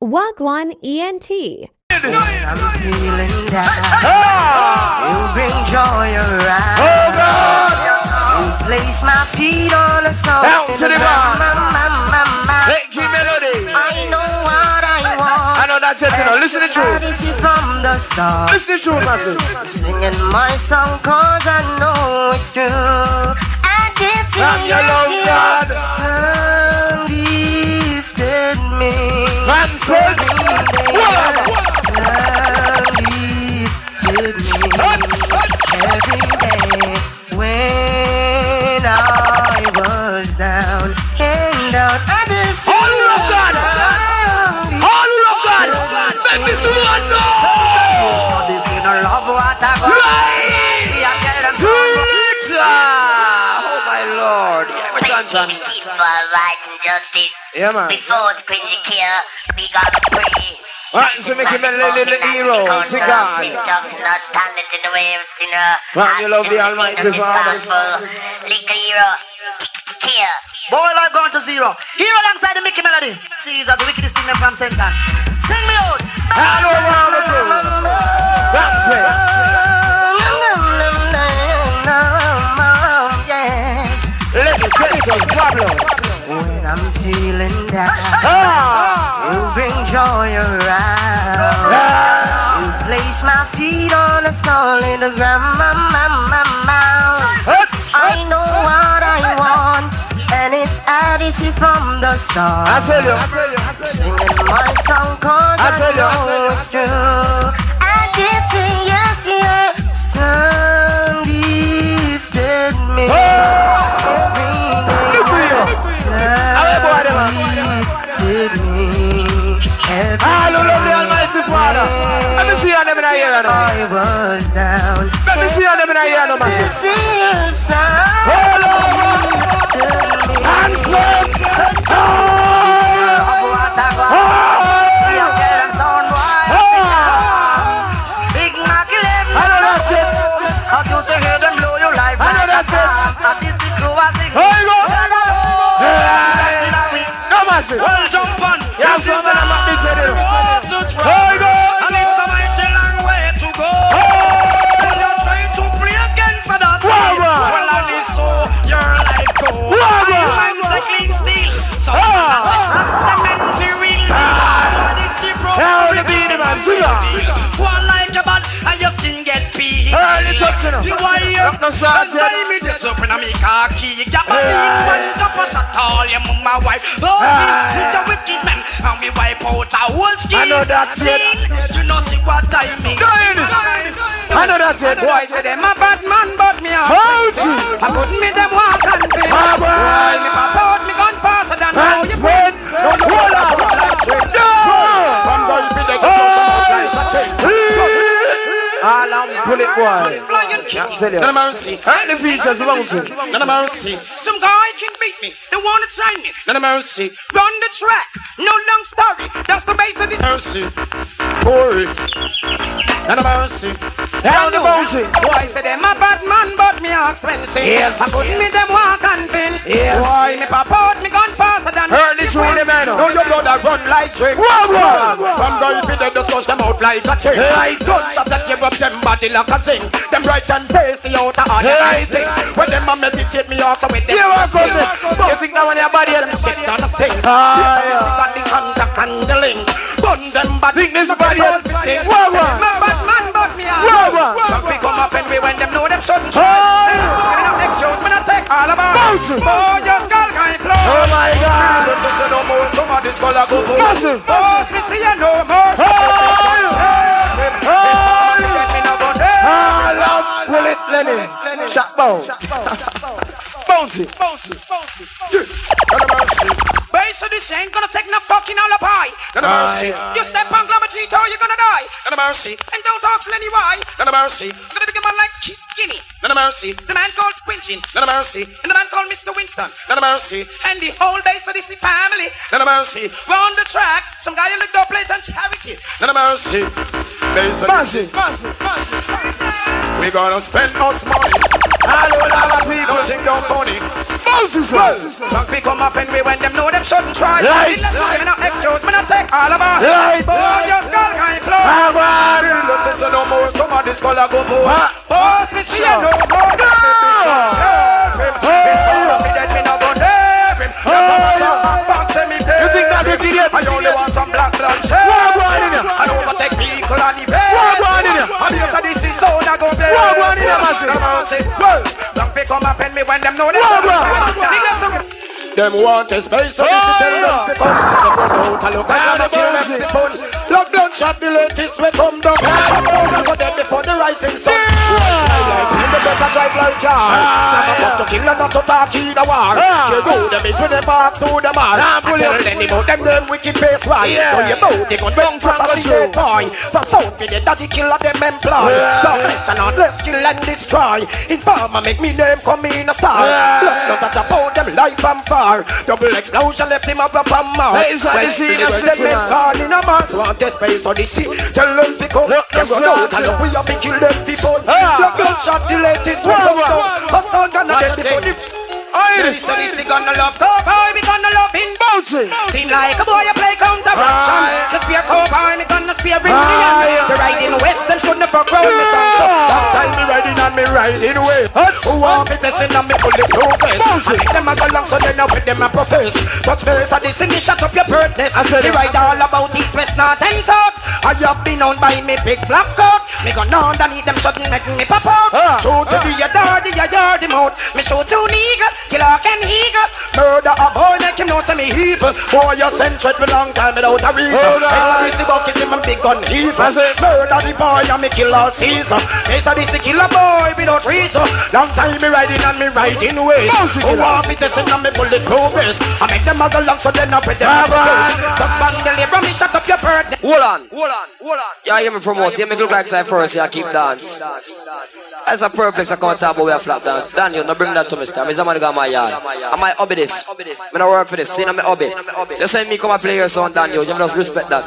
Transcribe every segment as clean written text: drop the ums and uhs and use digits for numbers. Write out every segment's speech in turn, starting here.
Wagwan ENT. I'm feeling down. You bring joy around. Oh God! You place my feet on the soul. Down to the ground. Thank you, melody. I know what I want. I know that's it, you know. Listen to the truth. This is from the start. Listen to the truth, massive. Singing my song cause I know it's true. I did see your love, God. Lifted me. Transferred. Every day when I was down and out, I just all who love God, all who love God, let me see one know. This is the love what I got. Oh my Lord, keep for right and justice. Yeah, man. Before it's cringy kill, we gotta pray. Right, so make him a little hero, see God. Not standing in the way of sinner. Man, you love the Almighty Father. Little hero, kill. Boy, life gone to zero. Hero alongside the Mickey Melody. Jesus, the wickedest thing from Satan. Sing me out. Hello, around the room. That's it. Yes. Let me tell you some problem. When I'm feeling down, you bring joy around. You place my feet on a solid ground. I know what I want, and it's Odyssey from the start. I tell you. Singing my song cause I know it's true. I did say yes, yes. Sun lifted me. I love the Almighty Father. Let me see how them in a year now. Let me see how them in a year now, massive. Hold on. Hands up. Big Mac 11. I know that's it. How you say hear them blow your life? I know that's it. No, massive. Well, jump on. You have some of them at me today. And it's a mighty long way to go. When you try to play against us, well, and it's so your life go. Man's a clean steel. So that's the men's real. What is the problem? One like a bad and you still get beat. You are here. Time it is up in a me khaki. You have one top of shot all your mama wife. Oh, it's a wicked man. And we wipe out a whole skin. I know that's it. You know see what I mean. I know that's it. Boy say them a bad man but me a I couldn't make them walk and pay. Boy me pop out me gun faster than how you put. Hold on. Pull it, boy. Tell you. The features bouncing. None of mercy. Some guy can beat me. They want to try me. None of mercy. Run the track. No long story. That's the base of this mercy. Boring. None of mercy. Down the bouncing. Boy say them a bad man but me expensive. Yes. I couldn't make them walk and fence. Yes. Boy me pop out me gun faster than early through the man. Know your blood that run like drink. Some guy be dead just cause them out like a chain. Like gunshot that tear up them body like a zinc. Them bright and tasty out of all the nice things. When them a meditate me also with them. You think that when your body them shit on the sink. This is the contact and the link. Bun them body. Think this body has mistake. Bad man but me some people come up and we when them know them shouldn't try. Excuse me not take all of our oh your skull can't flow. Oh my God. This is no more. Some of this skull a go for massive. Oh me see you no more. Pull it, Lenny. Shot bow. Bouncy. Base of this ain't gonna take no fucking alibi. None of mercy. You step on Glamour Cheeto, you're gonna die. None of mercy. And don't talk to Lenny why. None of mercy. Gonna be a man like Keith Skinny. None of mercy. The man called Squinching. None of mercy. And the man called Mr. Winston. None of mercy. And the whole base of this family. None of mercy. Round the track, some guy in the double plate and charity. None of mercy. Base of this. We gonna spend us money. All our people don't think don't funny. Drunk people come up and we when them know them shouldn't try. Right. Me not excuse, me not take all of our. this color go more. Boss me see no more. You think that we idiot? I only want some black lunch. I don't want to take people on the bed. I'm here so this is so that go play. Don't pick up my pen me when them know this. Them want a space, so this is tell them to come. They look at them and fun. Lock down shot the latest we come down. For them before the rising sun. In the better drive like jar. Never come to kill and not to talk in the war. You know them is when they pass through the mar. I tell them about them wicked face right. So you know they gon' bring to assassinate boy. From sound for the daddy killer them employ. Don't listen on, let's kill and destroy. Informer make me name come in a star. Look not touch about them life and far. Double explosion left him up a more. Hey, so this is the fall in a man. Want a space on the sea. Tell them to come. Them run out and we have to kill them people. The gunshot the latest we come down. But sound gonna get before the so this is gonna love cowboy, we gonna love in bouncing. Seem like a boy you play counter-action. The spear cowboy, me gonna spear Indian. The riding west, them should never crown me son. That time me riding and me riding west. Who want me testing and me bulletproof vest. I make them a go long so they know with them a profess. But first I this in the shut up your birdness. Me ride all about east, west, north and south. I have been owned by me big black coat. Me go down underneath them shouldn't make me pop out. Shoot to the yard, the mouth. Me shoot to nigga. Killer can eagle, murder a boy, make him know say me evil. Boy, you sent threat for long time without a reason. It's a bucket him and big gun evil. Murder the boy and me kill all season. It's a this kill a boy without reason. Long time me riding and me riding ways. Who want me testing and me bulletproof vest. I make them all along so they not with them. Touch bang the labor, me shut up your bird. Hold on. Yeah, hear me promote. You make look like say first, yeah, keep dance. As a purpose, I can't talk about where flap dance. Daniel, no bring that to me, sir. Mr. Man got my yard. I might hobby this. I don't work for this. See, I'm a hobby. So you send me come and play your song, Daniel. You must respect that.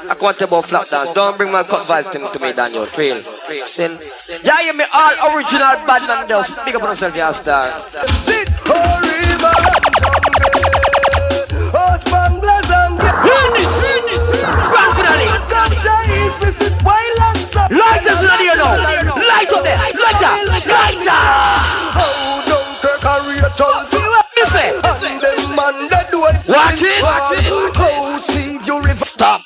I can't tell about flap dance. Don't bring my cut vibes to me, Daniel. Feel. Sin. Yeah, hear me all original bad man does. Big up on yourself, you star. Light us in here now. Light up there. Lighter. Oh, don't take a real tongue. Watch it. Oh, see you river. Stop.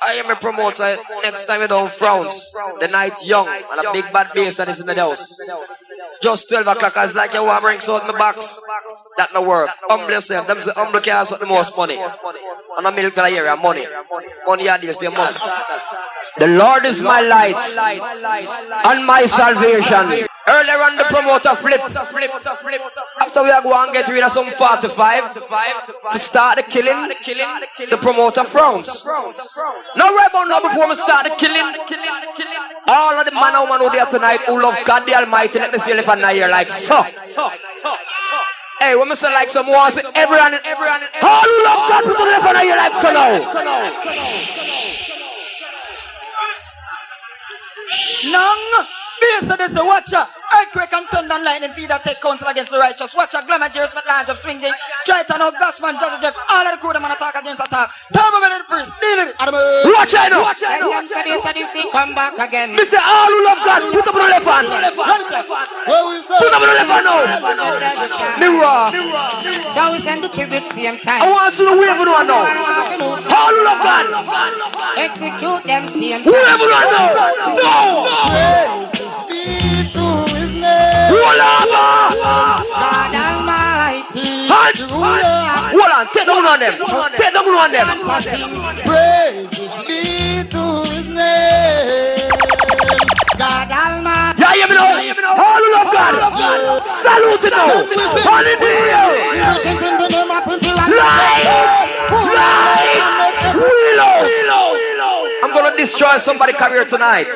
I am a promoter. Next time we don't frowns. The night young and a big bad bass that is in the house. Just 12 o'clock as like you want to bring out in the box. That no work. Humble yourself. Them say humble can have the most money. On a milk area, money. Money are deals, their money. The Lord is my light and my salvation. Earlier on the promoter flipped. After we are going to get rid of some 45 to start the killing, the promoter frowns. Now right about now before we start the killing, all of the man and woman who there tonight who love God the Almighty, let me see if I'm not here like so. Hey, when we say like some more, say everyone, all who love God put the left hand here like so now. Nung, Bass Odyssey, watch ya. Earthquake and thunder and lightning feed that take counsel against the righteous. Watch ya, glamour, judgment, lines of swinging. Triton, out, Bashman, Judge Jeff, all of the crew, them on attack against attack. Turbo, the priest, deal it. Watch it now. Bass Odyssey, come back again. Me say all who love God, put up on the left hand. Put up on the left hand now. Mirror. Shall we send the tribute same time? I want to see the wave on now. All who love God, execute them same time. whoever on now. No. Roll over. God Almighty. Hold on, take down on them. Take down on them. Praises be to his name. God Almighty. Yeah, you know. All who love God, salute it now. Hallelujah. Reload. I'm gonna destroy somebody's career tonight.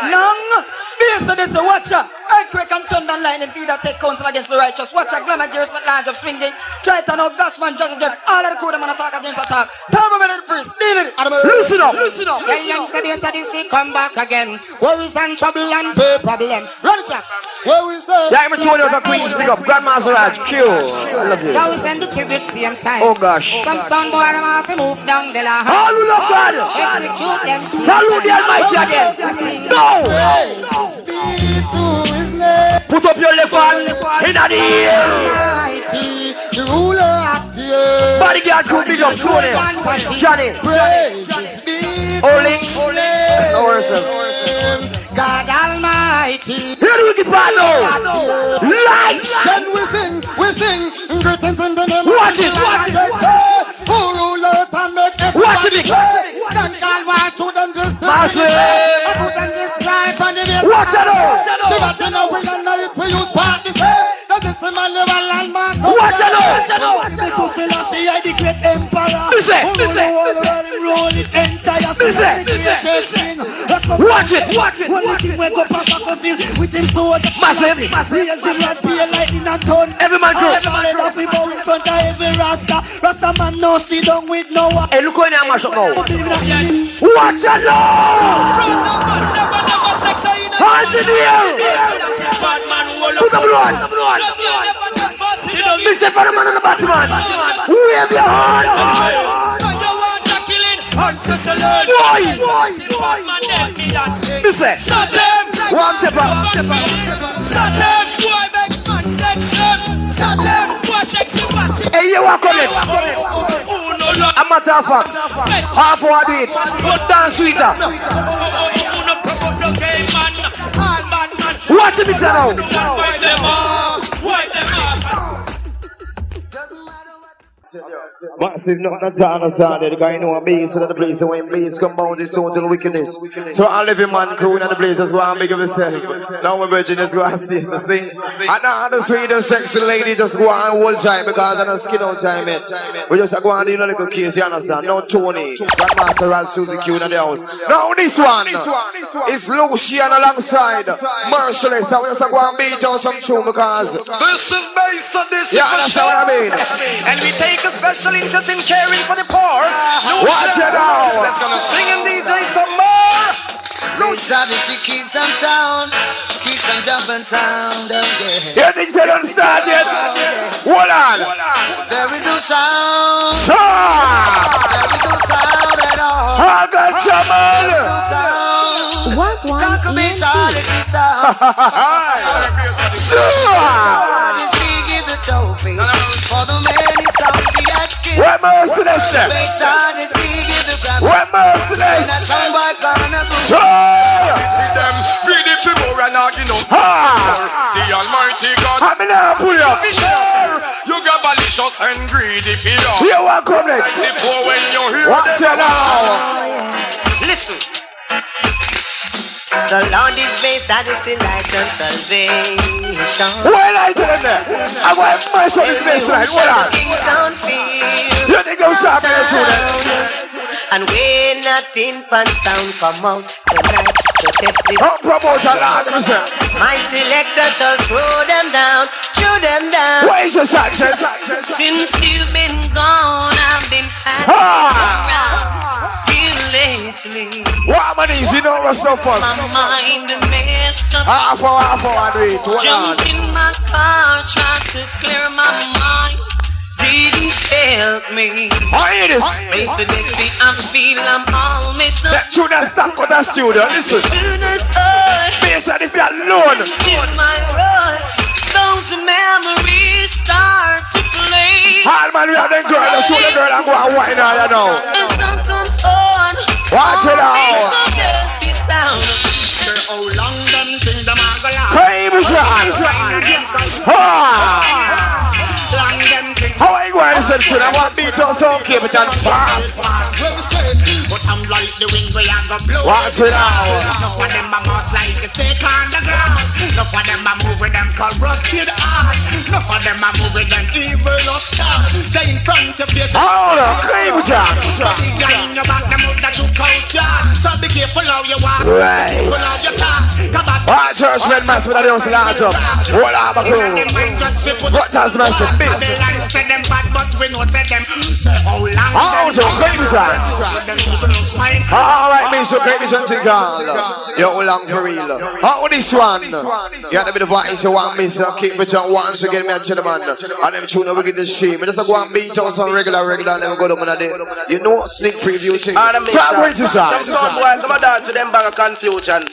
Nung, Bass Odyssey, watch ya. Earthquake and thunder and lightning feed that take counsel against the righteous. Watch ya, glamour, judgment, lines of swinging. Triton, out, Bashman, Judge Jeff, all of the crew, them on attack against attack. Turbo, the priest, deal it. Listen Listen up. Tell them say this Odyssey come back again. Worries and trouble and pay problem. Run it up. Where we say? Yeah, I'm told you to Queens, big up. Grandma's Raj, Q. I love you. So we send the tribute same time. Oh gosh. Some son boy them have to move down the line. All who love God. Execute them. Salute the Almighty again. No. Put up your left hand in the air. Mighty, the ruler of the earth. Bodyguard crew, big up. Tony. Johnny. Olink. No worries. God Almighty. Hear the wicked part now. Light. Then we sing, greetings in the name of Watch it. who rule earth and make everyone Watch it. Thank God why to them this Massive. I put them this drive on the base. Watch it out. The battle now we and it we use part this way. That is the man the landmark. Watch it out. Because Selassie I the great emperor. Listen. Roll it entire. Watch it. Only thing we go back with him sword. Massive. Every man crew. Rasta man no sit down with no one. Hey, look when I mash up now. Watch it now. Hands in the air. Put the blood. Mr. For the man on the Batman. Wave your hand. Why? Mr. One step up. Hey, you walk on it. A matter of fact, half hour do it. Dance sweeter. Watch the mixer now. Massive, not to understand it. Because you know a bass in the place, and when bass come down, this sounds to the wickedness. So all living man crew in the place, just go and make of yourself. Now my virgin just go and sing. And now the sweet and sexy lady just go and hold time because I'm not skin out time yet. We just go and do a little case, you understand? Now Tony, Grandmaster and Susie Q in the house. Now this one is Lucian alongside Merciless. So we just go and beat on some tune because This is Bass Odyssey. yeah, that's what I mean. And we take a special interest in caring for the poor. Watch it out. Let's gonna sing and DJ some more. Bass Odyssey keeps on sound, keeps on jumping sound. You think they don't start yet? Hold on. There is no sound. Stop. There is no sound at all. I got Jamal. No sound. What one Talk Bass Odyssey sound. Odyssey give the trophy for the many songs we had killed. Where Merciless? Bass Odyssey give the Grammy. Where Merciless? And a song by Ghana. See them greedy people and not enough. The Almighty God. I'm in there, pull up. You got malicious and greedy people. Here, welcome next. The poor when you hear Watch it them. now. Listen. The Lord is Bass Odyssey, light and salvation. Where I tell them there? I want to mash up this baseline. Hold on. Kings on field. You think they'll stop me this one? And when nothing but sound come out tonight to test it, Don't promote a lot of myself. my selector shall throw them down. Where is your Sanchez? Since you've been gone, I've been around here lately. What am I doing? You know what's no fun? My mind messed up. Half hour, do it. Hold on. Jumped in my car, tried to clear my mind. Didn't help me. I hear this. Basically, I feel I'm all messed up. That tune that stuck on that studio. Listen. Soon as I Bass Odyssey alone. in my run, those memories start to play. Hard man, we have them girl. Let's show the girl and go and wine her, you know. The sun comes on. Watch it out. Sound. How long them think them are gonna last? Crazy shot. Long them think How are you going to say tune? I want beat on some keep it on fast. but I'm like the wind where I go blow. Watch it out. Enough of them are most like the stake on the ground. Enough of them are moving them corrupted heart. Enough of them are moving them evil lost heart. They in front of you. Hold on, crazy shot. The guy in your back, them youth that you culture. So be careful how you walk. Right. Be careful how you talk. All church men massive that they don't large up. Hold on, my crew. What has massive big? Say them bad, but we know say them. How long? Oh, so crazy time. Alright, me so great vision to God. Yo, how long for real? How this one? You have to be the voice you want me, so keep it on once again, me and chill man. And them tune over get the stream. I just go and beat out some regular, and then go down on a day. You know, sneak preview thing. Try to reach this out. Some boy come a dance with them bag of confusion.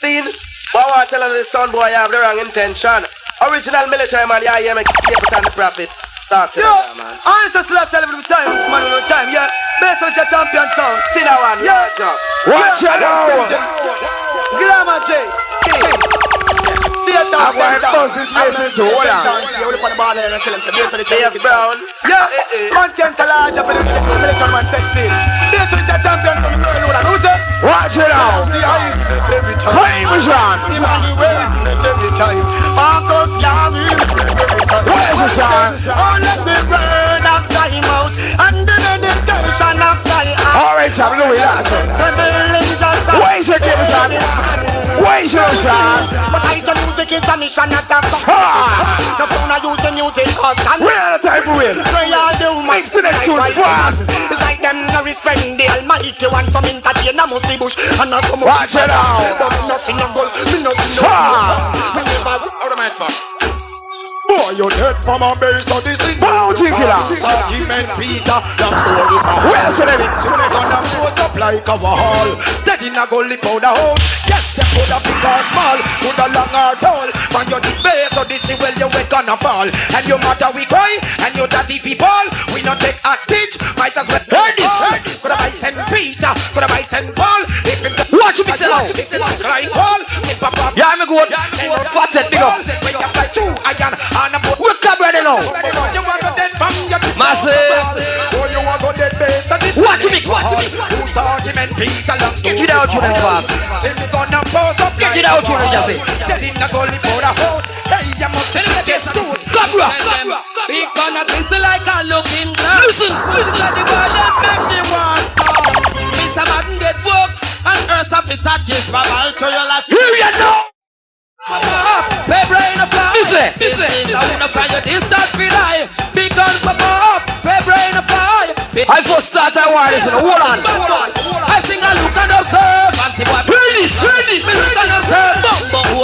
Still, but I want to tell the sound boy have the wrong intention. Original military man, yeah, yeah, make it on the profit. Talk to them, man. I just love telling every time, man, every time, yeah. Based on your champion sound, still that one, yeah. Watch it now. Glamour J. I'm going to buzz this message to hold on. Dave Brown. Yeah, man can't tell large up in the military man set play. Based on your champion sound, who's it? Watch it now. Claim is on. Where's the song? Alright, I'm Louis Larson. Where's the game, son? Where's your son? But I don't music is a mission, not a song. The phone I use the music cause we're out of time for it. Mix the next tune fast. It's like them no respect the almighty one. Some entertain a musty bush and not some. Watch it out. But me nothing no gold, me nothing no. Me never out of my fuck. Boy, you're dead from a base of this in Bounty killer. Argument Peter, that's all it is. Where's the name? So they gonna close up like a wall. Dead in a gully powder hole. Yes, they could have big or small, could have long or tall. Man, you're this base, so this is where you ain't gonna fall. And you matter we cry, and you dirty people. We not take a stitch, might as well heard this. Could have I send Peter, could have I send Paul. If him watch it, mix it out. Like Paul, yeah, I'm a good. Fat it, big up. When you fly through, I can. Wake up ready now. Massive. Watch me, watch me. Get it out, you them fast. Get it out, you them Jesse. Come rock. We gonna things like a looking glass. Listen. Listen like the world that make me want some. Mr. Martin get work and earth officer give verbal to your life. Here you know. Paper in a fire. Listen. I wanna fire this that we die. Because papa up. Paper in a fire. I first start I want this. Hold on. I think I look and observe. Hear this. Me look and observe.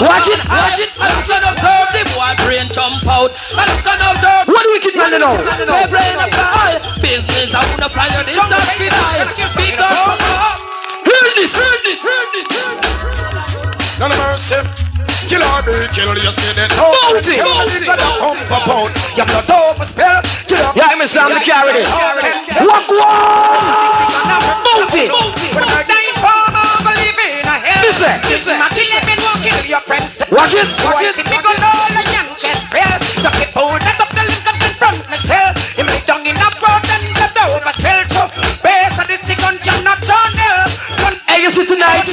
Watch it. I look and observe. The boy brain jump out. I look and observe. What do wicked man know? Paper in a fire. Business I wanna fire this that we die. Because papa up. Hear this. None of mercy. Kill or be killed, you stay dead. Bounty. Come for pound. You have to go for spell. Kill up. Yeah, I'm a sound to carry it. Walk one. Bounty. Listen. Watch it. Hey, you see tonight.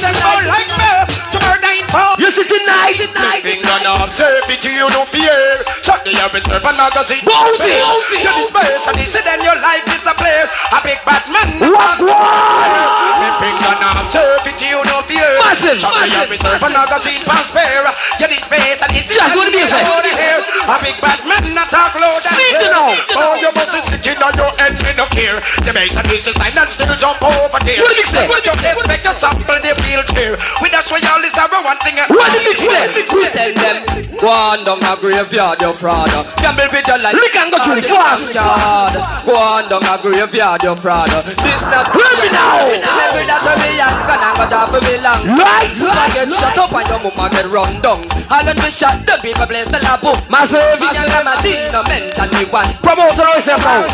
You see tonight. Finger now, servitude, you don't fear. Shut the air, reserve a magazine. Bounty. You this space and this then your life is a play. A big bad man. Walk one. Me finger now, servitude, you don't fear. Massive. Shut the air, reserve a magazine. Pass fair. You this space and this Just what it is. A big bad man, not talk loud and clear. Oh, you must be sitting on your head, me no care. The base and this is line and still jump over there. What did you say? With your expect your sample, they feel tear. We dash for y'all this number one thing. What did you say? We send them go on down a graveyard, your fraud. Gamble with your life. We can go too fast. Go on down a graveyard, your fraud. This not Hear me now. Maybe that's where we young and I'm gonna for me long. Right. I get shut up and your mama get run down. All of me shot the people place the lap up. Massive. Me and my team no mention me one. Promoter yourself now.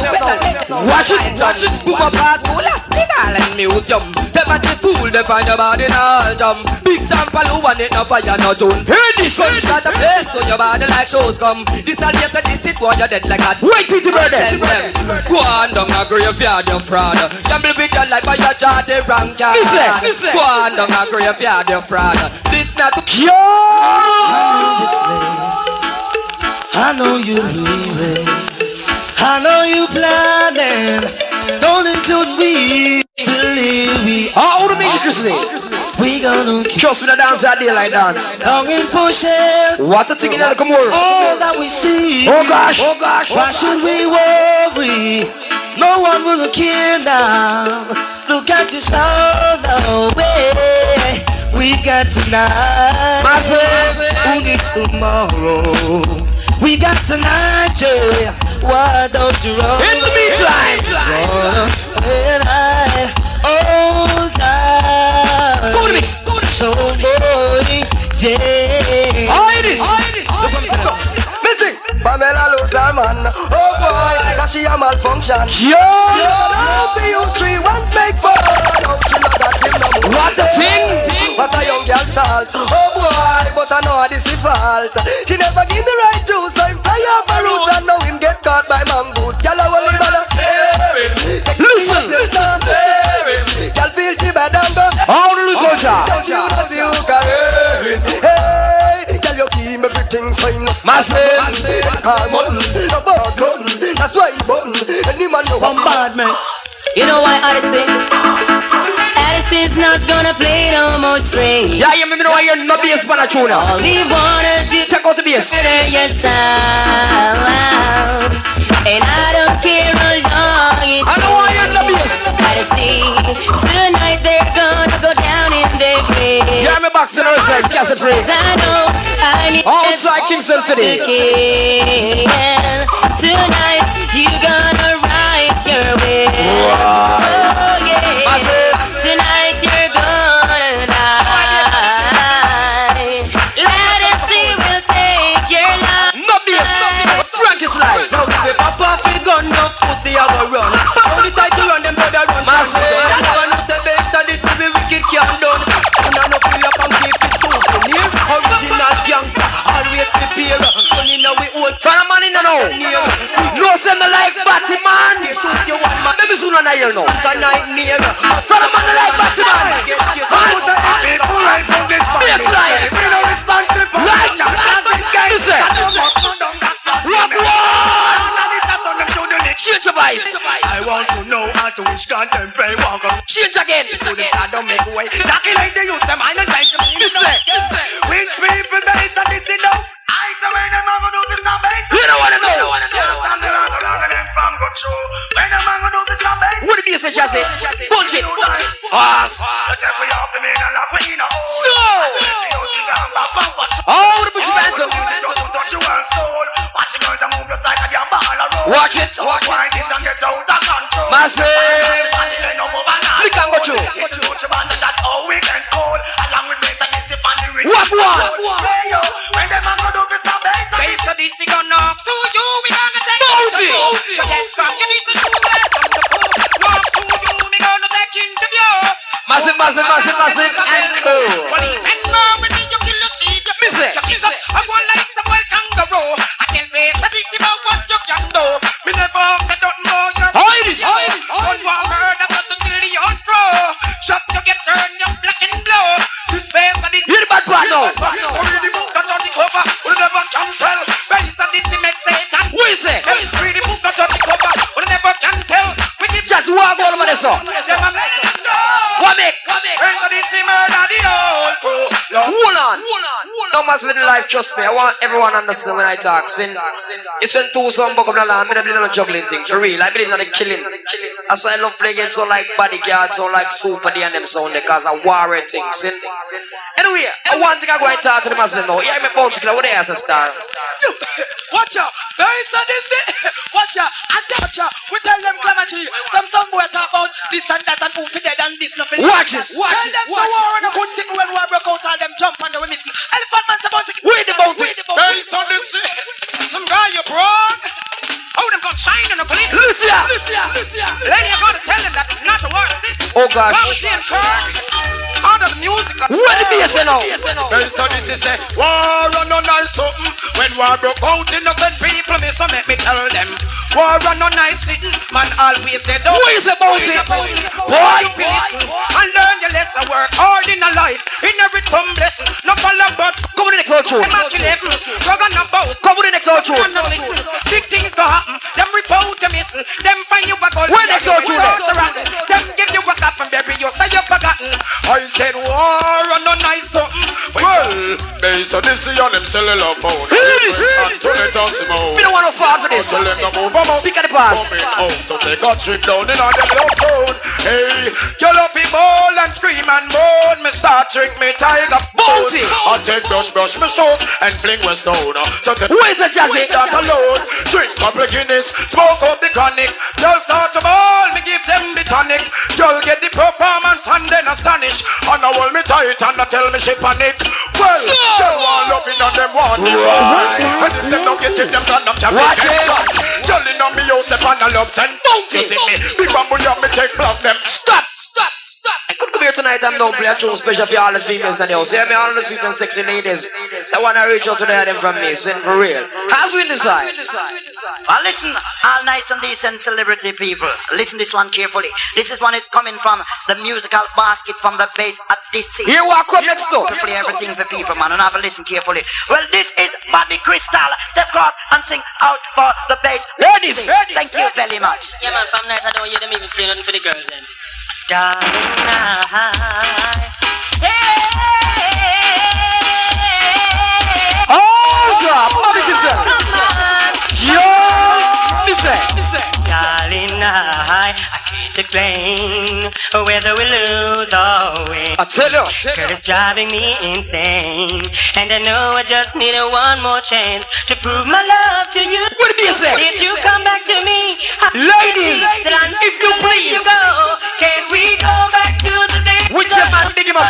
Watch it. Boom up past school, hospital and museum. Them at the fool, they find your body in all jump. Big sample who want it, no fire, no tune. Hear this. Gunshot a place to your body like shows come. This all yes, this it while you're dead like that. Wait till the birthday. Go on down a graveyard, your fraud. Gamble with your life, but your jaw the wrong card. Listen. Go on down a graveyard, your fraud. This not to Yo. I know you leaving. I know you planning. Don't include me to leave me. Electricity. We gonna keep Just with a dance that daylight dance. long and pushing What a thing in the GLAMOUR. all that we see. Oh gosh. Why should we worry? No one will care now. Look at your star now. Way. We got tonight. Who needs tomorrow? We got tonight, yeah. Why don't you run? In the meantime. All time. Go to mix. So boy, yeah. Oh, it is. Missing. Pamela lose her man. Oh boy, cause she a malfunction. Yo. You 3 1 make fun. What a thing. What a young girl salt. Oh boy, but I know this is fault. She never give me right juice. So him fly off a roots and now him get caught by mongoose. Girl I only bother. Listen. Girl feel she bad and go. How do you go, John? Don't you know see who can hear it? Hey, girl you keep everything fine. Massive. Car button, no bad button. That's why button. Any man know what Bad man. You know why Odyssey? Odyssey's not gonna play no more straight. Yeah, you know why you're not bass man a tune. All we wanna do Check out the bass. better yourself. And I don't care how long it I know why you're not bass. Odyssey, tonight they're gonna go down in their grave. Yeah, I'm box in ourselves, cassette free. I know I need Outside Kingston City. again. Tonight you gonna write your will. Oh yeah. Tonight you're gonna die. Odyssey will take your life. No bass. Frank is live. Now if you pop off your gun, no pussy I go run. Now decide to run, them brother run. Massive. Everyone who say Bass Odyssey, we wicked can't done. And I know pull up and keep it souvenir. Original gangster, always prepare. Running away old Fan man in the know. No send the like Batty man. shoot you one man. Maybe soon on the year now. Tonight near. Fan man the like Batty man. Bass live. Right. Listen. Rock one. Change your voice. I want to know how to wish God them pray walk up Change again. to the side don't make way. Lucky like the youth them I don't time to me. Which people Bass Odyssey know? I say when them a go do this now Bass You don't wanna know. Understand the long and them from go through. When them a go do this now Bass What the bass they just say? Punch it. Fast. Let's take we off the main and lock we in a hole. So. Oh, the butcher bands. Don't touch your own soul. Watch your noise and move your side of your ball around. Watch it. So wind this and get out of control. Massive. We can go through. That's how we can call. Along with Bass Odyssey on the rhythm. What one? Hey yo, when them a go do this now Bass Bass Odyssey gonna knock to you. We gonna take Bounty. you. Get from your knees and shoot that from the pole. Knock to you. We gonna take you into view. Massive, massive, massive, massive, and cool. Well, even more when you kill the seed. Miss it. You kill us. I want like some wild kangaroo. I tell Bass Odyssey about what you can do. Me never said don't know your Irish. One more murder, something till the young pro. Shot you get turned, you black and blue. This Bass Odyssey. You're the bad part now. Read the book that's on the cover. We never can tell. Bass Odyssey makes Satan. What is it? Read the book that's on the cover. We never can tell. We give Just walk all over this song. What make? Bass Odyssey murder the old crew. Hold on. No mass little life, trust me. I want everyone to understand when I talk. Sin. It's when two songs book of the land. I believe in the juggling thing. For real. I believe in the killing. That's why I love playing games so like Bodyguards, so like Super D and them sound because I warrior things. Sin. Anyway, I want to go and talk to the Muslim now. Yeah, I'm a bounty killer. What they ask a star? Watch out. Bass Odyssey. Watch out. And watch out. We tell them glamour to you. Some boy talk about this and that and who fit dead and this nothing. Watch this. Watch Tell this. them so war and a good thing when war broke out all them jump and they miss. Elephant man's about to Wait the bounty. Bass Odyssey. Some guy you broad. Oh, them got shine on the police. Lucia. Lennie, I gotta tell them that it's not a war city. Oh gosh. Bounty and Kirk. All of the music. What the bass you know? Bass Odyssey say, war and no nice something. When war broke out, innocent people me so make me tell them. War and no nice sitting, man always dead out. What is the bounty? Boy, listen and learn your lesson. Work hard in a life, inherit some blessing. No follow but Come on the next one. tune. Come with the next old tune. Big things go happen. Them report to missing. Them find you a gold. Where next old tune? Them give you a cup and baby you say you forgotten. I said war on no nice something. Well, Bass Odyssey on them cellular phone. Until they toss him out. We don't want to fall for this. Tell them to move them out. Pick at the pass. Coming out to take a trip down in on them love phone. Hey, you love me ball and scream and moan. Me start drink me tiger Bounty. I take brush my shoes and fling my stone. So take Where's the jazzy? that alone. Drink up the Guinness, smoke up the chronic. Y'all start to ball, me give them the tonic. Y'all get the performance and then astonish. And I hold me tight and I tell me she panic. Well, them want loving and them want the right. And if them don't get it, them turn up to Watch it. Jolly on me house, step on the loves and bounce. You see me, big bamboo up me take block them. Stop. I could come here tonight and don't play a tune special for all the females in the house. Hear me, all the sweet and sexy ladies. I want to reach out to them from me, sing for real. As we decide. Well, listen, all nice and decent celebrity people. Listen this one carefully. This is one is coming from the musical basket from the Bass Odyssey. Here walk up next door. We play everything for people, man, and have a listen carefully. Well, this is Bobby Crystal. Step cross and sing out for the Bass Odyssey. Thank you very much. Yeah, man, from night I don't hear them even play nothing for the girls then. Darling, Hold up, Bobby Crystal. Yo, listen. Darling, I can't explain whether we lose or win. I tell you. Girl, it's driving me insane. And I know I just need one more chance to prove my love to you. What do you say? If you come back to me, Ladies, if you please. Can we go back to the day? Which your man did him up?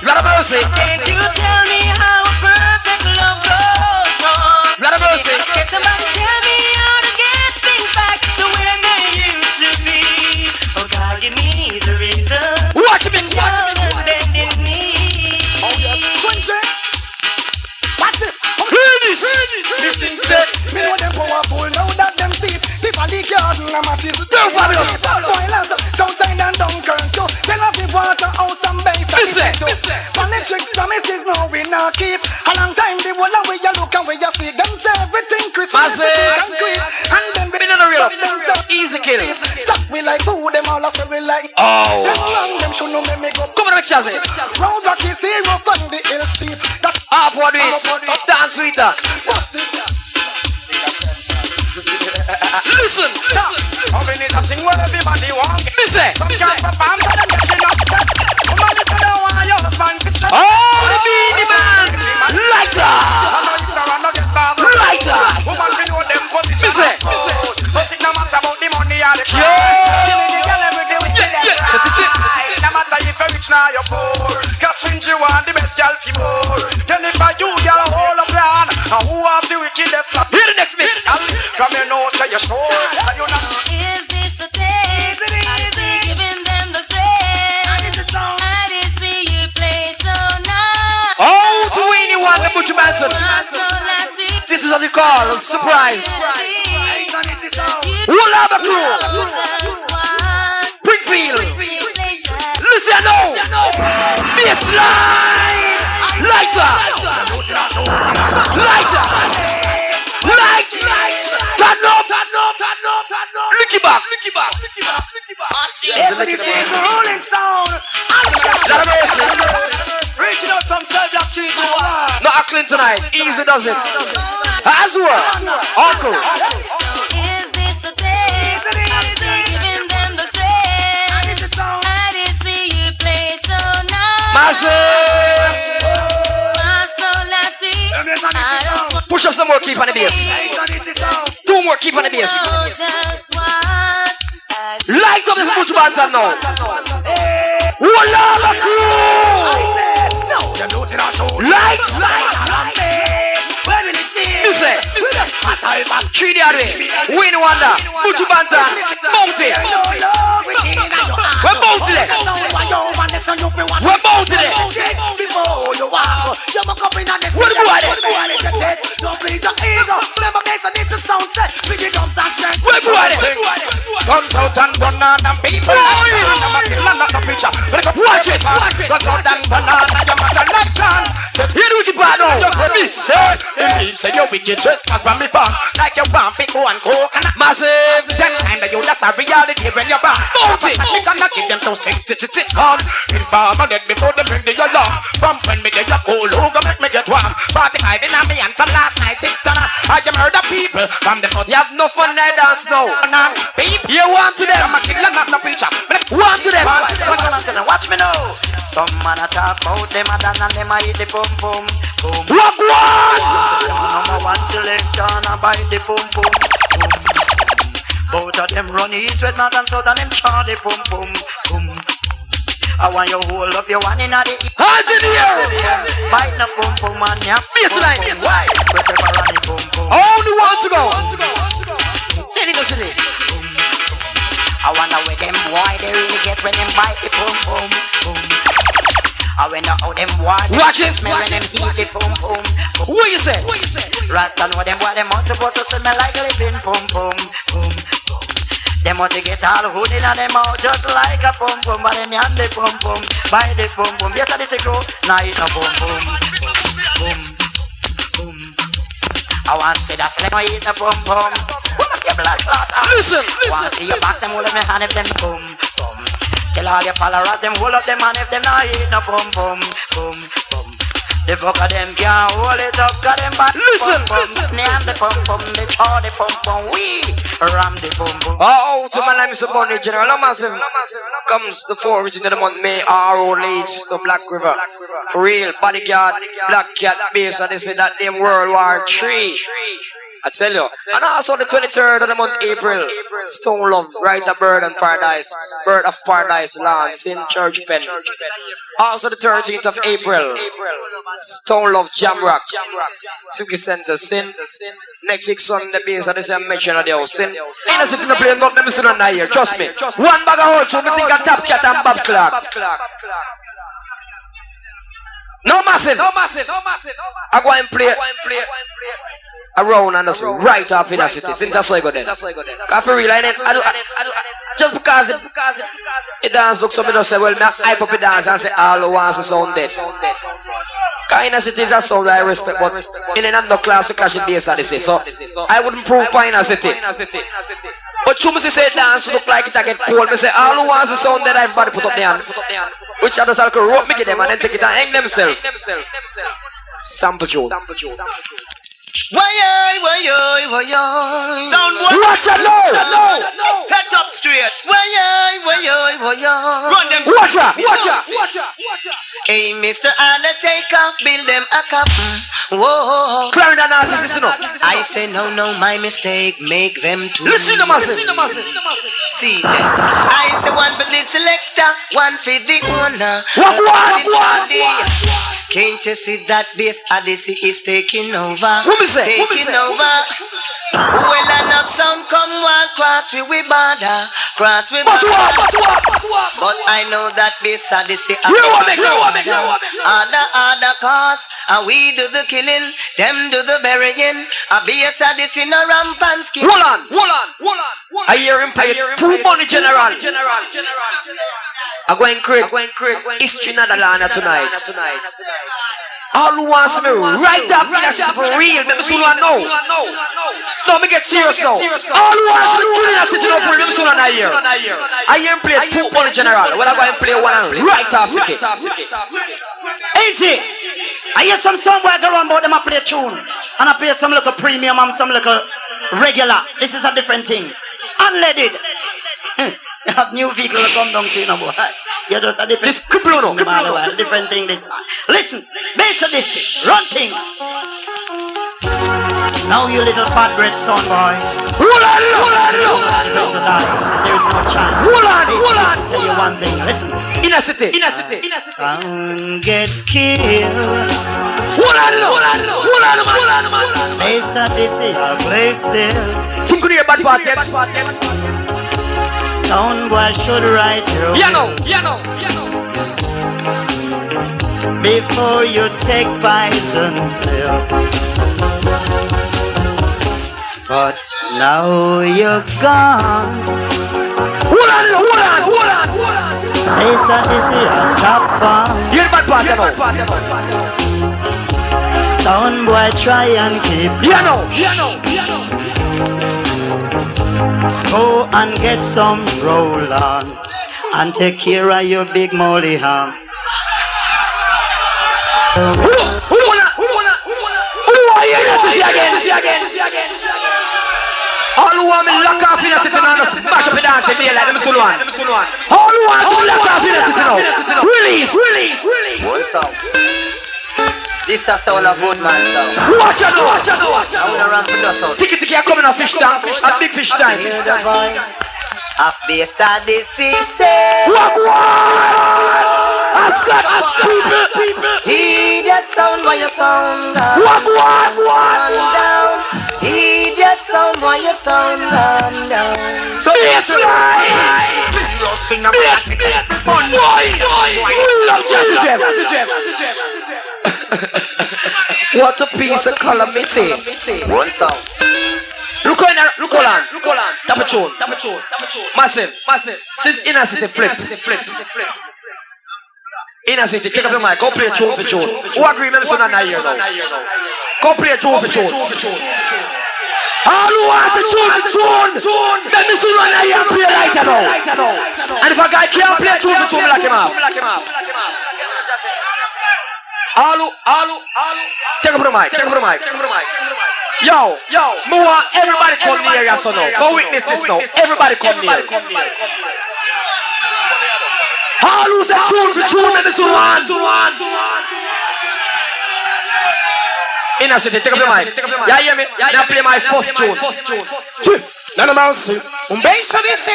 Lot of mercy. Can't you tell me how perfect love goes on? Lot of mercy. Can somebody tell me how to get things back the way they used to be? Oh God, give me the reason. Watch me. Bending me. Oh yes, watch this. Ladies. Listen, say, me know them powerful, now that them steep. If I leak garden, I'm a fizz. Don't fabulous. Southside and Dunkirk too. Tell us if water, house and base. Listen. Politics promises no we not keep. A long time the one way you look and where you see them say everything Christmas concrete. And then we in the real. Easy kill. Stop we like food, them all say we like. Oh. Them wrong, them should know me go. Come on, Chazzy. Round rock is zero from the hill steep. That's Half what it. Dance sweeter. what's this. Listen. How many nothing what everybody want? Listen. Some can't perform, but I'm getting up. Somebody tell them why your husband fits them. Oh, the beanie man. Lighter. Lighter. Woman, we know them position. Listen. But it no matter about the money or the Yo. Killing the girl every day with the Yeah. no matter if you're rich now you're poor. Cause when you want the best girl for more. Then if I you get a whole plan. Now who have the wickedest love? Hear the next mix. From your nose to your shore. And you not Is this the taste? I see giving them the strength. I did see you play so nice. Oh, to anyone, the Butcher Manson. This is what you call a surprise. We'll have a crew. Springfield. Listen now. Bassline. Lighter. Lighter. Light. Turn up. Licky back. Yes, this is the rolling sound. Reaching out from Cell Block 3 to 1. Not Ackling tonight. Easy does it. As well. Uncle. Is this the taste? I see giving them the strength. I did see you play so nice. Massive. Push up some more, keep on the bass. 2 more, keep on the bass. Light up this Butch Bantam now. Walla crew. Light. Listen. 3 the other way. Win Wonder. Butch Bantam. Bounty. We're bounty there. We're bounty there. What do I guns out and banana people. Watch it. Guns out and banana, you must like that. Here we keep on now. feel say you wicked trespass from me farm. Like you want pickle and coconut. Massive. Them time that you that's a reality when you're born. Me gonna give them so sick come. Informer dead before they bring the yellow. From when me get a cold, who go make me get warm? 45 in a me and from last night it's done. I can murder people from the foot. You have no fun night dance now. People, you want to them. I'm a killer, not a preacher. Want to them. Watch me now. Some man attack out them and them a hit the pum pum. Walk one. Number one selector and a bite the pum pum. Both of them run east, west, north and south and them chant the pum pum pum. I want you hold up your one in the hands in the air. Bite the pum pum and ya. Baseline. Why? Only want to go. Any go see. I wonder where them why they really get when them bite the pum pum pum. I wonder how them watch it. Smell when them heat the pum pum. What you say? Rasta know them why them out supposed to smell like living pum pum pum. They must get all hood in them out just like a pum pum. But then you have the pum pum, buy the pum pum. Yes, I say grow, now it's no pum pum pum pum. I want to say that's like I eat a pum pum. What up your blood clot? Listen. Want to see your box them hold up my hand if them pum pum. Tell all your followers them hold up them hand if them not eat no pum pum pum pum. The fuck of them can't hold it up, got them back. Listen. Name the pum pum, they call the pum pum. We ram the pum pum. Oh, to my name is Bonnie General Massive. Comes the 4 original of the month, May RO leads to Black River. For real, Bodyguard, Black Cat, Bass Odyssey, that name World War 3. I tell you. And also the 23rd of the month, April, Stone Love, Right a Bird and Paradise, Bird of Paradise, Lance in Church Pen. Also the 13th of April, Stone Love, Jamrock, Suki Center, Sin. Next week, Sunday, Bass Odyssey, I mention of the house, Sin. In a city play, not let me sit on that here, trust me. One bag of holes, so me think of Top Cat and Bob Clark. No massive. I go and play around and just right off in the city. Since that's why I go there. I feel real, I just because the dance looks so me just say, well, I hype up the dance and say all the ones who sound dead. Kind of cities that sound I respect, but in an underclass, you clash in Bass Odyssey. So I wouldn't prove fine a city. But you must say dance look like it I get cold. Me say all the ones who sound dead, everybody put up their hand. Which others will rope me get them and then take it and hang themselves. Sample Joe. Why Sound boy. Watch it now. Set up straight. Run them. Watch it. Hey, Mr. Undertaker, build them a cup. Whoa. Clarendon and artist, listen up. I say no, my mistake. Make them two. Listen to massive. See them. I say one for the selector, one for the owner. What? Can't you see that Bass Odyssey is taking over? Taking over. Well enough sound come one cross we border. Cross we border. But I know that Bass Odyssey other cause. And we do the killing, them do the burying. A Bass Odyssey no ramp and skin. Hold on. I hear him play two money general. I'm going create history in the land tonight. All who wants me right up in that shit for real, let me soon know. No, me get serious now. All who wants me to that city for real, let me soon know here. I hear him play two money general. Well, I'm going to play one and right off city. Easy. I hear some song where I go around about them I play tune. And I play some little premium and some little regular. This is a different thing. Unleaded. You have new vehicle to come down to you, boy. You just a different different thing this man. Listen, Bass Odyssey, run things. Now you little bad bread son boy. Hold on. There is no chance. Hold on. Tell you one thing, listen. In a city. Some get killed. Hold on, man. Bass Odyssey, I'll play still. Think you hear bad party. Sound boy should write your You know. Before you take poison pill. But now you're gone. Hold on. Bass Odyssey, I'll top on. You hear bad party now. Sound boy try and keep. You know. Go and get some roll on and take care of your big molly ham. All who want me lock off in a city now, smash up the dance, they like them soon one. All who want to lock off in a city now, release. One sound. This is a sound of good man sound. Watch out. I wanna run for the sound. Tiki coming on fish tank, a big fish tank. Hear the voice of Bass Odyssey say. Walk people. Hear that sound while you sound down. Down. Hear that sound while you sound down. So yes, what a piece of calamity. One sound. Look on. Tap a tune. Massive. Since inner city flip. Inner city, take up the mic. Go play tune for tune. Who agree? Remember, so not here now. Go play tune for tune. All who wants a tune. Let me see one here and play right now. And if a guy can't play tune for tune, lock him up. All take up the mic. Yo, more everybody come near you, so now. Go witness this now. Everybody come near. All who's a tune for tune, let me see one. Inner city, take up the mic. Yeah, hear me? Now play my first tune. None of mercy. Bass Odyssey.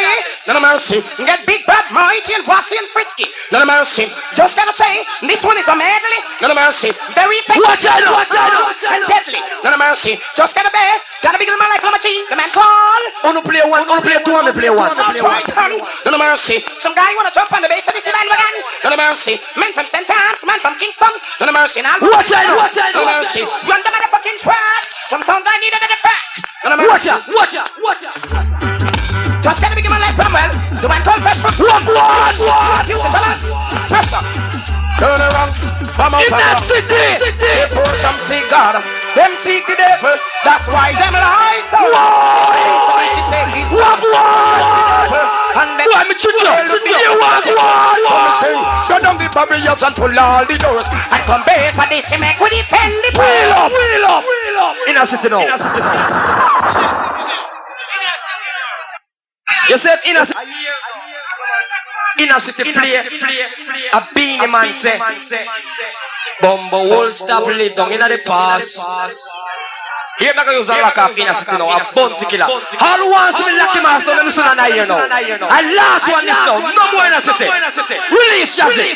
None of mercy. Get big, bad, mighty, and bossy and frisky. None of mercy. Just gotta say, this one is a medley. None of mercy. Very effective. Watch out. And deadly. None of mercy. Just gotta be. Gotta be the man like Lamachi. The man call. Wanna play one. Wanna play two. Wanna play one. That's right, honey. None of mercy. Some guy wanna jump on the Bass Odyssey bandwagon. None of mercy. Man from St. Anne's. Man from Kingston. None of mercy. Now watch out. None of mercy. Run the motherfucking track. Some sound I needed in the track. None of mercy. Watch out. Just gotta be given like Cromwell. The man called Fresh from what? You tell us. Pressure. Turn around. In that city. They pour some cigar. Them seek the devil. That's why them lie. So I should say he's what? And then why me chicken? You want what? Go down the barriers and pull all the doors. And come Bass Odyssey make we defend the wheel up. In a city now. You said inner city play a beanie man say Bumbo will stop live down in the past. Here I use a lock off inner city now, a bounty killer. All who wants to be lock him after them soon and here now. And last one is now, no more inner city. Release Jazzy.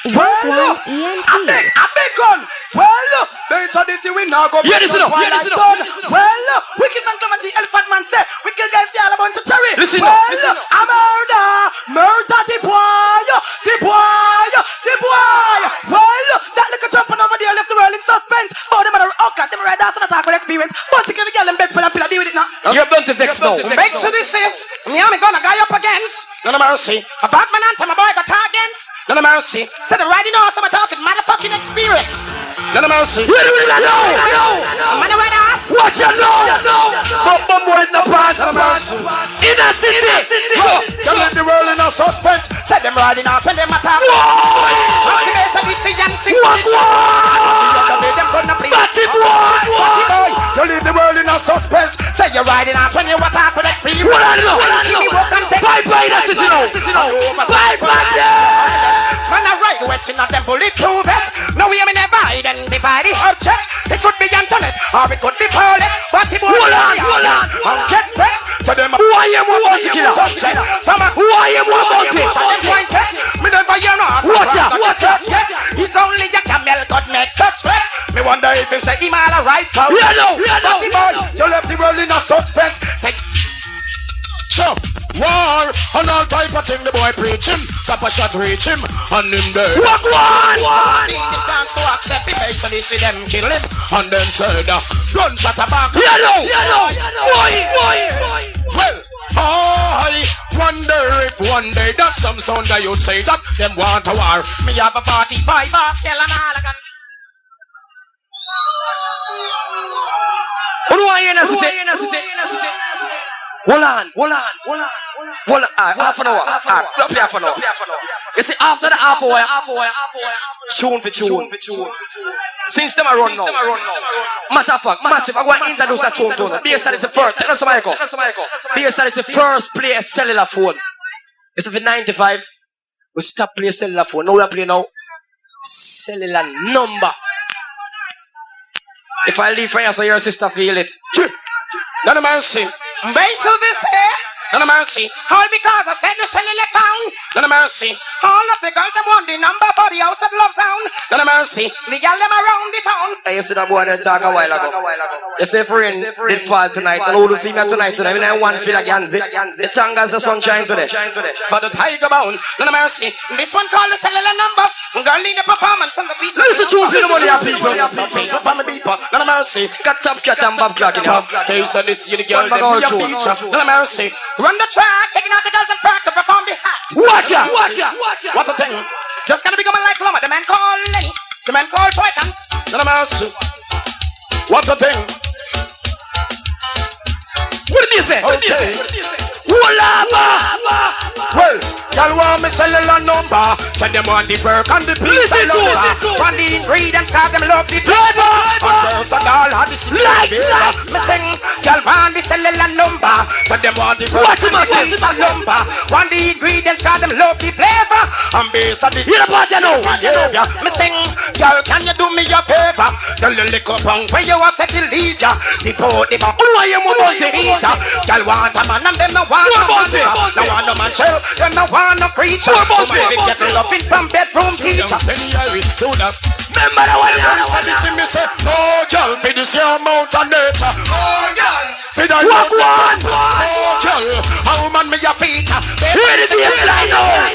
Well, I beg gun. Well, Bass Odyssey we now go. Yeah, listen up. Well, wicked man come and the elephant man say, wicked guys see all a bunch of cherry. Listen up. I murder the boy. Well, that little jumping over there left the world in suspense. Oh, them are okay. Them right after the talk with experience. But you can get them bed for a pillar. Deal with it now. You're bound to vex now. Bass Odyssey. Me and me gonna guy up against. None of mercy. A bad man and my boy got against. None of mercy. Said the riding horse, I'm talking motherfucking experience. None of mercy. What do you know? Man, I want to ask. What you know? Bum in the past. In a city. You leave the world in a suspense. Said them riding horse when them attack. You leave the world in a suspense. Say you're riding horse when you attack with experience. What I know? Bye, that's it, you know. Bye. Man, I ride the West in a them bulletproof vest. No, we may never identify the object. It could be Antoinette or it could be Paulette. But it was on jet press. So them who I am one bounty killer. Who I am one bounty. So them pointed. Me never hear no. Watch out. It's only a camel could make such threat. Me wonder if you say him all right. Yeah, no. You left the world in a suspense. Say war and all type of thing the boy preach him. Copper shot reach him and him there. What one? He stands to accept the Bass Odyssey them kill him and then said gunshot a back. Boy. Well, wonder if one day that some sound that you say that them want a war. Me have a 45 tell them all again. What do I hear now? Hold on. Half an hour. Half an hour. You see, after the half hour, tune for tune. Since them I run now. Matter of fact, massive, I'm going to introduce that tune to us. Bass Odyssey first. Tell us somebody go. Bass Odyssey first play a cellular phone. It's for 95. We stop playing cellular phone. Now we are playing now cellular number. If I leave for you, so your sister feel it. None of mercy. Base of this here. None of mercy. All because I said the cellular phone. None of mercy. All of the girls that want the number for the house of love sound. None of mercy. The girl them around the town. I used to that boy that talk a while ago. You say rain did fall tonight. And who do see me tonight? I mean, I want to feel again. The tangles the sunshine today. For the tiger bound. None of mercy. This one called the cellular number. Girl in the performance and the piece of listen to the money of people. From the beeper. None of mercy. Got top cat and bob clock in here. Hey, so this you the girl them be a feature. None of mercy. Run the track, taking out the girls and frack to perform the act. Watch out! What a thing. Just gonna become a like Loma. The man called Lenny. The man called Troyton. None of mercy. What a thing. What did you say? Well, y'all want me cellular number. Send them on the work and the piece of lumber. On the ingredients, cause them love the flavor. On birds and all have the flavor. Me sing, y'all want the cellular number. Send them on the work and the piece of lumber. On the ingredients, cause them love the flavor. On base of the behavior. Me sing, y'all can you do me a favor? Tell the liquor punk when you upset to leave ya. The poor, who are you more to eat ya? Y'all want a man and them no want a man. No want no man shell, them no want no creature. So my big get loving from bedroom teacher. Remember the one that this me say, oh girl, for this your mountain nature. Oh girl, for that walk one. Oh girl, how man me your feet. Here is the fly now.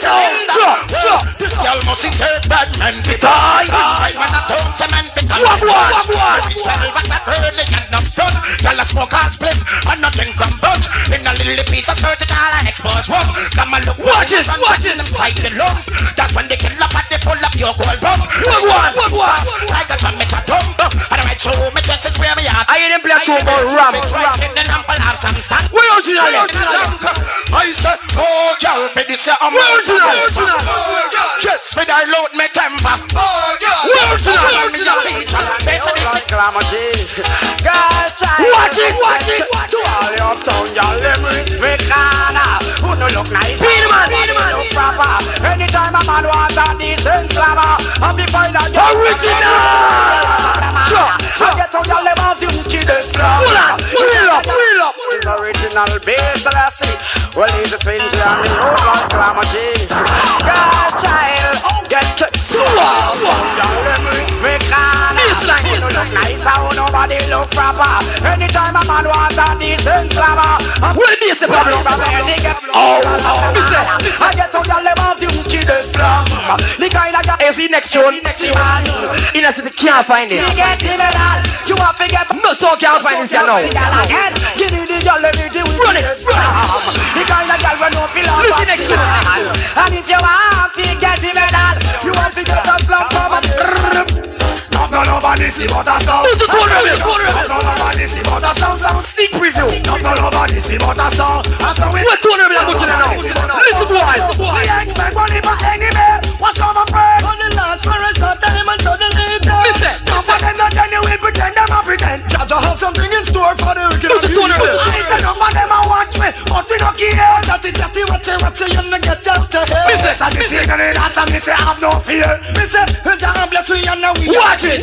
This girl must take that man to die. I want a tongue cement to come. Walk one. Reach 12 at the curly and no front. Girl a smoke and split and nothing from bunch. In a little piece of skirt it all and expose one. Come and look. Watch this. Inside the lump. That's when they kill up at the full of your cold bump. Like a drum make a thump. And I show me just as where me at. I didn't play a tune about ram. Where original? I said, oh girl, for this I'm original. Just for that load me temper. Oh girl, where original? Me your feature. They say this Glamour G. Watch it. to all your town, y'all them respect Nana. Who no look nice? Be the man. Look proper. Anytime a man wants a decent slammer, I'll be fine on your Original. I get on your level to the slam. Wheel up. Original Bass Odyssey. Well, he's a stranger and me old like Glamour G. God child, get to nice how nobody look proper. Anytime a man wants a decent slammer, what is the problem? I get on your level to the slam. The kind of Hey, see next tune. Innocent can't find it. you have to get No, so can't find this here now. Give me the girl energy with Run it. the kind of girl when no feel up. Listen next tune. And if you want to get the medal, you have to get a slap from a nobody see what I saw. Nobody see what I saw. Sneak preview. Nobody see what I saw. What tune are we going to now? Listen, boys. We expect money for any man. What's on my friend? On the last one, I saw time and suddenly Listen. no for them not genuine, pretend them a pretend. Jaja have something in store for the wicked. What's the tune are we? I said no for them a watch me, but we no care. That's it, you no get out to hell. Listen. Me say, that's a me say, have no fear. Me say, Jah bless we and now we. Watch it.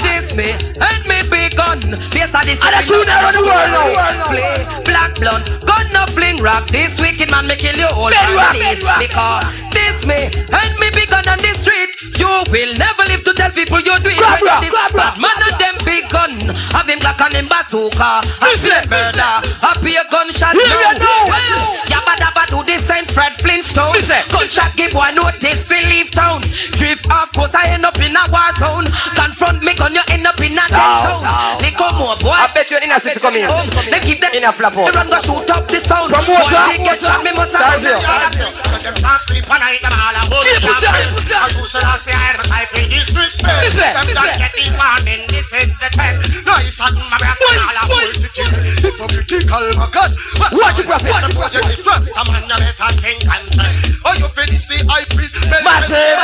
This me and me big gun. Bass Odyssey. And a tune around the world now. Play black blunt, gun no fling rock. This wicked man me kill you all family. Because this me and me big gun on the street. You will never live to tell people you do it. But man of them big gun, have him black and him bazooka. I say murder, I pay a gunshot now. Yabba dabba do this Saint Fred Flintstone. Gunshot give one notice, we leave town. Drift off course I end up in a war zone. Confront me gun you end up in a They come more, boy. I bet you in a city come in. They keep them in a flap out. They run go shoot up the sound. Promoter. They get shot, me must have you. Watch it, prophet. Oh, you finish the high priest. Massive.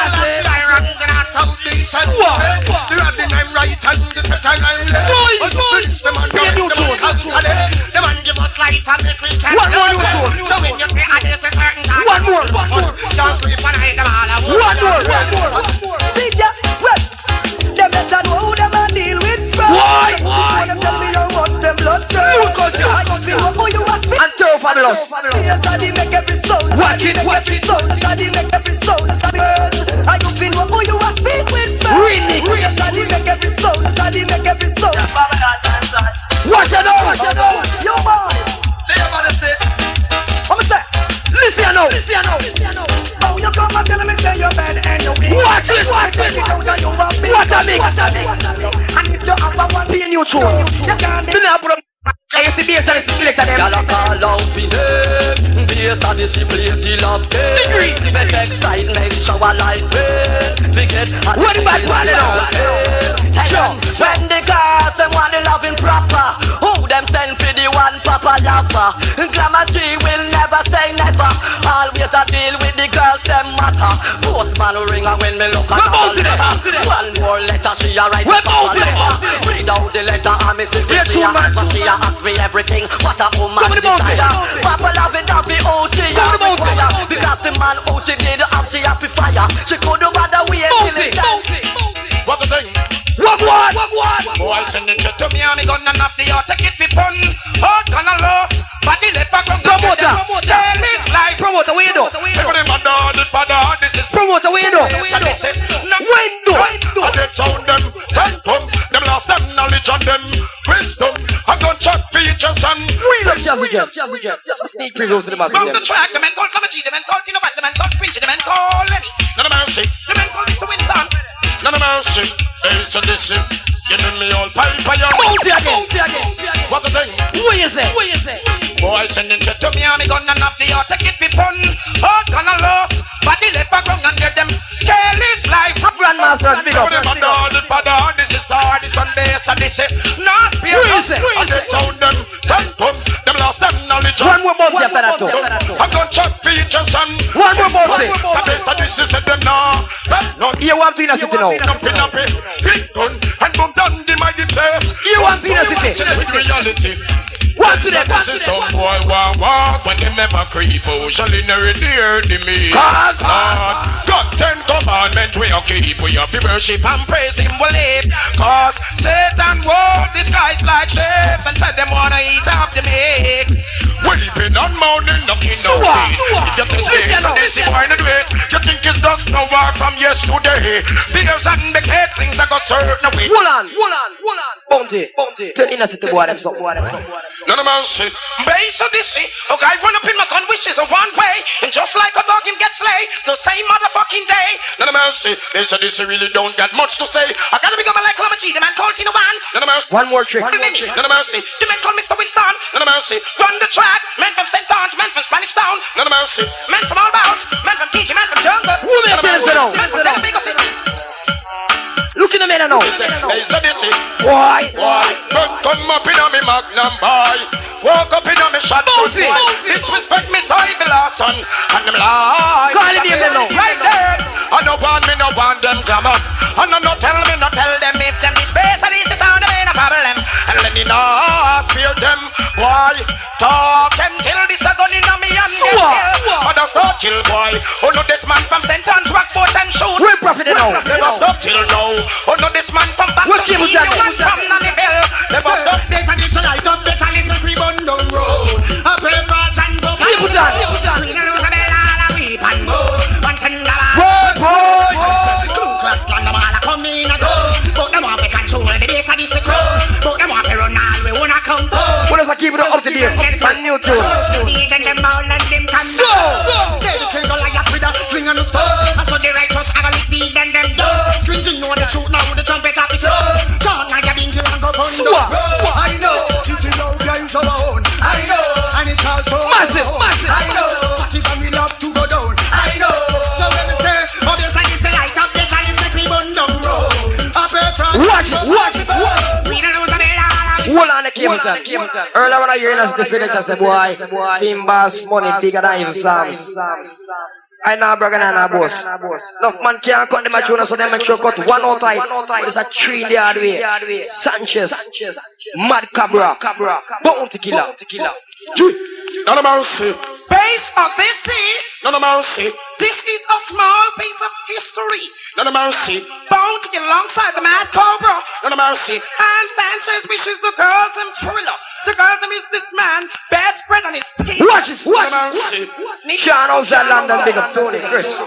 One more new tune. One more. See ya, well, them better know who them a deal with, bro. Why? Them tell me how much them blood turn. New culture. I don't feel who you are. And Toro Fabulous. Yes, I did make every sound. Watch it. I did make every sound. I don't feel who you are. Speak with me. Remix. Yes, I did make every sound. I did make every sound. Watch it out. Yo, boy. I'm say. Listen now. Oh, you come and tell me say you're bad and you're weak. Watch it. What a mix. And if you have a one, Be a new tune. you can't So now put up. I see Bass Odyssey select them. Y'all call out me name. Bass Odyssey play the love game. Make excitement, shower like rain. Forget What the bad one now? when the girls them want the loving proper. Who them send for the one papa lover? Glamour G will never say never. Always a deal with the girls them matter. Postman ring and when me look at her. One more letter she a write. Read out the letter and me see she a ask for she a ask for everything. What a woman desire. Papa love it up the oh she a require. Because the man oh she did have she happy fire. She couldn't bother wait till it What the thing? What? Boy, sending shit to me and me gonna knock the out. Take it for fun. Hot on a low. Body left back from Promoter. Tell it like. Promoter, where you do? Everybody mother, this is Promoter, where you do? Window. I did sound them. Send them lost them knowledge on them. Wisdom. I'm gonna check features and Real up Jazzy Jeff. Just a sneak preview to the massive. from the track, the men called Comedy, the men called Tino Bat, the men called Preacher, the men called Lenny. None of mercy. The men called Mr. Winston. None of mercy. Hey, so this is giving me all pipe for your Bounty again. What the thing? What you say? Boy, sending shit to me and me gonna knock the out. Take it be fun. Hot on a low. Body left back and get them. Careless life. Grandmaster, big up. This is the hardest one Bass Odyssey. Not be a I just sound them. Send them lost them knowledge. One more bounty after that too. I'm gonna check features and One more bounty. Bass Odyssey said them now. You want to in a city now? Big gun and boom down the mighty place. You want to in a city? With reality. One to them. This is some boy walk when they never creep. Oh, shall in the me. Cause God 10 commandments we are keep. We have to worship and praise him, we live. Cause Satan walks disguised like shapes and said them wanna eat up the meat. Weeping and mourning, knocking down teeth. If you test this and this is why not wait. You think it's just no war from yesterday. Figures and the cake things that go certain way. Hold on. Bounty. Tell in a city boy them something. None of mercy. Bass Odyssey. Okay, I run up in my gun wishes of one way. And just like a dog him get slay the same motherfucking day. None of mercy. Bass Odyssey really don't got much to say. I gotta become like Clamity, the man called Tino One. None of mercy. One more trick. None of mercy. The man called Mr. Winston. None of mercy. Run the track. Men from St. Ange, men from Spanish Town. None of mercy. Men from all about. Men from TG, men from Jungle. Women tell us now. Men from Big City. Look in the man now. Bass Odyssey. Why? Come up in on me Magnum boy. Walk up in on me shot. Bounty. Disrespect me so evil son. And them lie. Call it name now. Right there. I don't want me, no want them glamour. And no tell me, no tell them if them this Bass Odyssey sound them ain't a problem. And let me know, spill them. Why? Talk them till this a gun in on me and get killed. But I start kill boy. Oh no, this man from St. Anne's rock 4 times shoot. We're profit now. Never stop till now. Oh no, this man from back What to cable the jacket? one from Nannyville. Never stop. This and this light up the chalice and free bun down road. A pray for a chan book. Cable jacket. Queen and Rosabella, la weep and go. One ten dollar. Two class clan, them all a come in a go. But them want to control the base of this crow. But them want to run all we wanna come. What does I keep it up to date? And new tune. See them all and them can So. They the king go like a with a swing on the stone. I saw the righteous, I gotta speed and them do. Stringing know the truth now, the trumpet of the soul. John, I got in here. Capleton. Earlier when I hear us to say that, I say, boy, Fame Bass money bigger than even Psalms. I know Bragan and a boss. Enough man can't cut them a tune, so they make sure cut one out tight. It's a 3 the hard way. Sanchez, Mad Cabra, Bounty Killer. None of mercy. Bass Odyssey. None of mercy. This is a small piece of history. None of mercy. Bound to get alongside the Mad Cobra. None of mercy. And Sanchez wishes the girls him thriller. The girls him is this man. Bad spread on his teeth. Watch this. None of mercy. Sean outside London, big up Tony. Chris.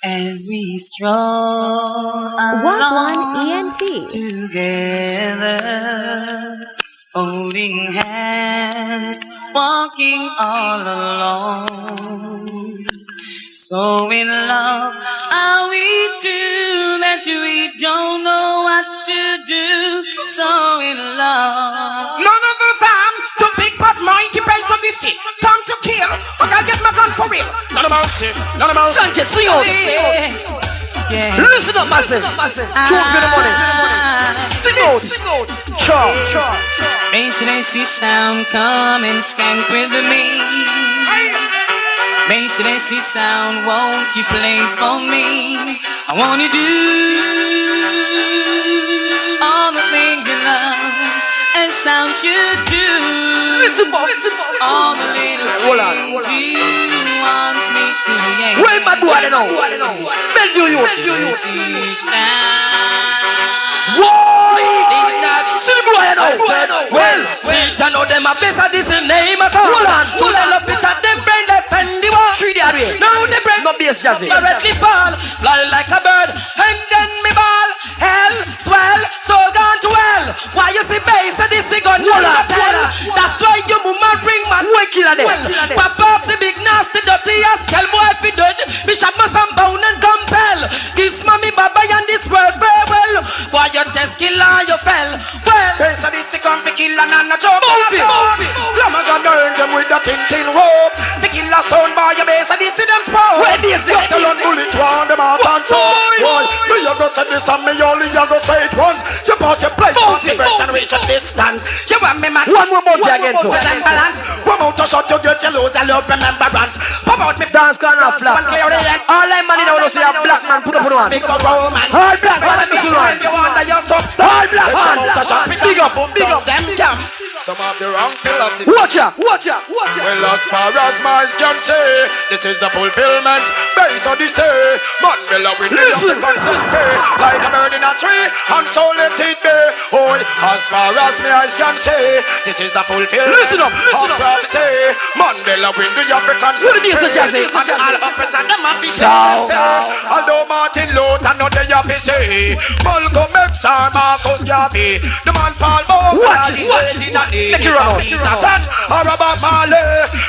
As we stroll along together, holding hands, walking all alone. So in love are we two that we don't know what to do. So in love. None of the time to big but mighty Bass Odyssey. Time to kill, but I get my gun for real. None of mercy, none of mercy. Sanchez, sing out. Yeah. Listen up, massive. Choke for the money. Sing out. Chop. Bass Odyssey sound, come and skank with me. Bass Odyssey sound, won't you play for me? I want to do all the things you love and sound should do. Listen, all the little things you want me to. Yeah. Well, my boy, I know. Bellevue youth. Well, cheat and know them a Bass Odyssey name at all. Hold on. To the love it at them brain defend the war. 3 the hard way. Now the brain No bass jazzy. directly fall, fly like a bird, and then me ball. Hell, swell, soul gone to hell. Why you see Bass Odyssey gun tell? That's why you mama bring my Wicked at them. pop up the big nasty dirty ass kill boy if he dead. Bishop must bound and compel. Kiss mommy baba and this world farewell. Why you test killer you fell? Well, Bass Odyssey come to kill and a joke. Glamour gonna earn them with the tin rope. The killer sound by your Bass Odyssey them spoil. Where do you say? Tell on bullet one them out and choke. Boy, me you go say this and me only you go say it once. You pass your place, motivate and reach a distance. You want me mad? One more bounty again, too. Balance. One out to shot you get your lose and love remembrance. Pop out me Dance corner flap. All them money now, see a black man put up on one. big up romance. All black, what let me see one. You under your substance. All black, big up. Them jam. Some of the wrong philosophy. Watch out. Well, as far as my eyes can see, this is the fulfillment. Bass Odyssey. Man, Miller with the constant fee. Like a bird in a tree, and so let it be. Oh, as far as my eyes can see, this is the fulfillment. Listen up. Of prophecy. Mandela win the African What it is, the jazzy? And all uppers and them happy So. although Martin Luther not the happy say, Malcolm X and Marcus Garvey, the man Paul Bowe. Watch it. Make it run out. Or about Marley,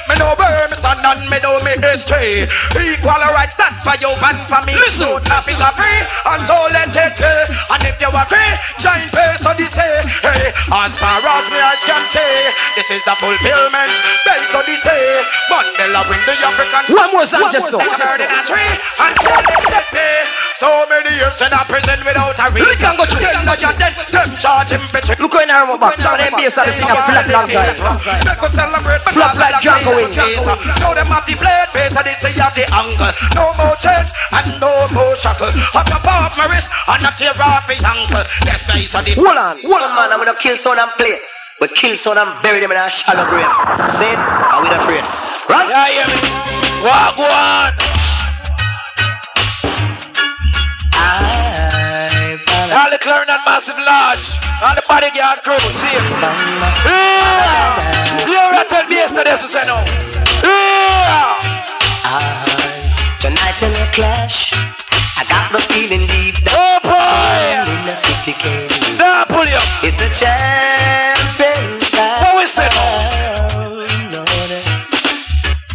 me know where me stand and me know me history. Equal rights, that's for you and for me. Listen. So traffic are free and so let it be. And if you agree, join Bass Odyssey. Hey, as far as me eyes can see, this is the fulfillment. Bass Odyssey. Mandela bring the African. One more Sanchez though. Bird in a tree and so let it be. So many years in a prison without a reason. Them charge him for Look how in our back. Some of them Bass Odyssey in a flat long time. Make us celebrate. Flop like Django wings. Now them have the blade, Bass Odyssey have the angle. No more chains and no more shackle. Up the palm of my wrist and not tear off his ankle. Yes, Bass Odyssey. Hold on. Man, I'm gonna kill someone and play. But kill someone and bury them in a shallow grave. See it? Are we afraid? Right? Yeah, yeah. Wagwan. All the clarinet massive large. All the bodyguard crew. See it? You're at the Bass Odyssey, say no. Tonight in a clash, I got the feeling deep down. Oh boy! In the city came. Now pull you. It's a champion sound. What we say?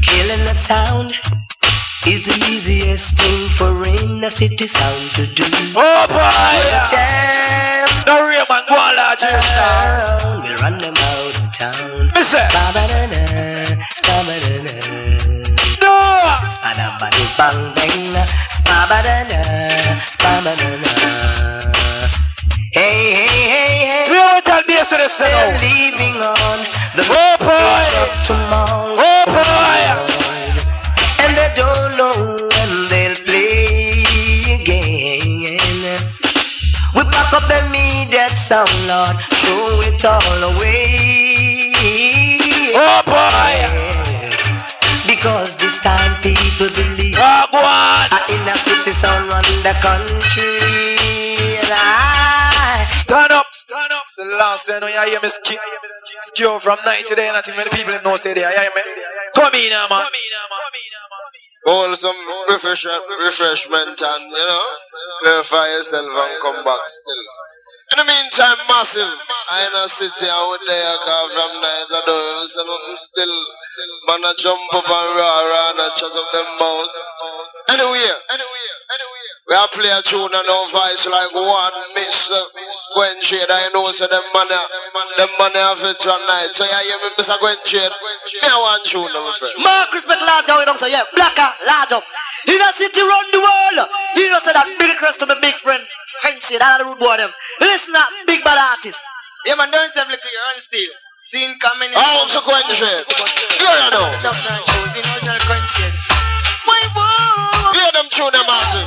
Killing the sound is the easiest thing for in the city sound to do. Oh boy! Champ The real man go on large. sound, we run them out of town. Listen. Ba-ba-da-da, ba-ba-da-da. No! Ba-da-ba-da, bang bang, ba-ba-da-da, ba-ba-da-da. Hey hey hey song, Lord, throw it all away. Oh boy! Because this time people believe go on. in a city sound run the country. And I Stand up. It's the last time you hear me skew from night today, and I think many people know say they hear me. Come in, man. Hold some refreshment and, you know, clarify yourself and come back still. In the meantime, massive. I in a city and with the car from night, I don't say nothing still. Man, I jump up and raw and I shut up them mouth. Anyway, we are play a tune and no voice like one Mr. Gwen Trade. I know so them money have it one night. So yeah, you hear me, Mr. Gwen Trade. Me I want tune, my friend. Mark respect large going on, so yeah, blacker, large up. In a city run the world. You know say that big request to my big friend. Hence it, all the rude boy them. Listen up, big bad artist. Yeah, man, don't say like you're on still. Seen coming in. Oh, so Gwen Trade. Yeah, you know. Hear them tune, them massive.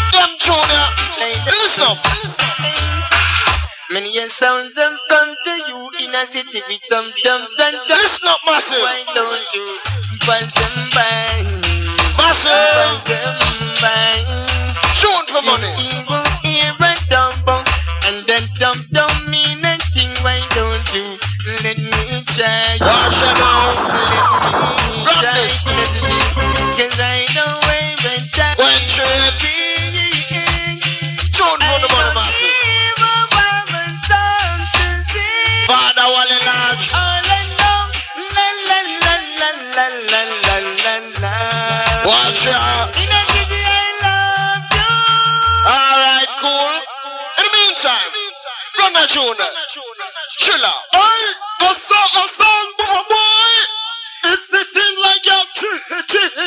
Them tune, yeah. Listen up. Many sounds have come to you in a city with some dumps and dumps. Listen up, massive. Why don't you pass them by? Massive. Pass them by. Tune for money. Evil ear and dump and then dump don't mean anything. Why don't you let me try? Watch it now. Let me try. Cause I know when time Gwen Trade. Tune for the money, massive. Father Wally Lodge. Watch out. Alright, cool. In the meantime, run that tune. Chill out. A song, boy. It's the thing like your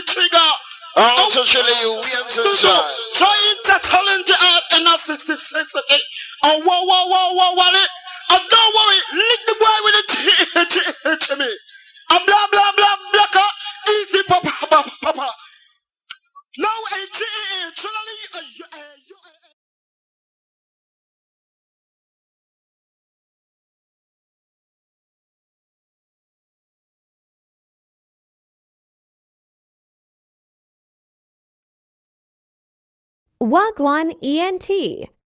trigger. I'm so chilly, you wait to try. Trying to challenge the art and a 66 sensitive. Oh, whoa. Oh, don't worry, lick the boy with a me. A blah, blacker. Easy, papa. No, Wagwan ENT.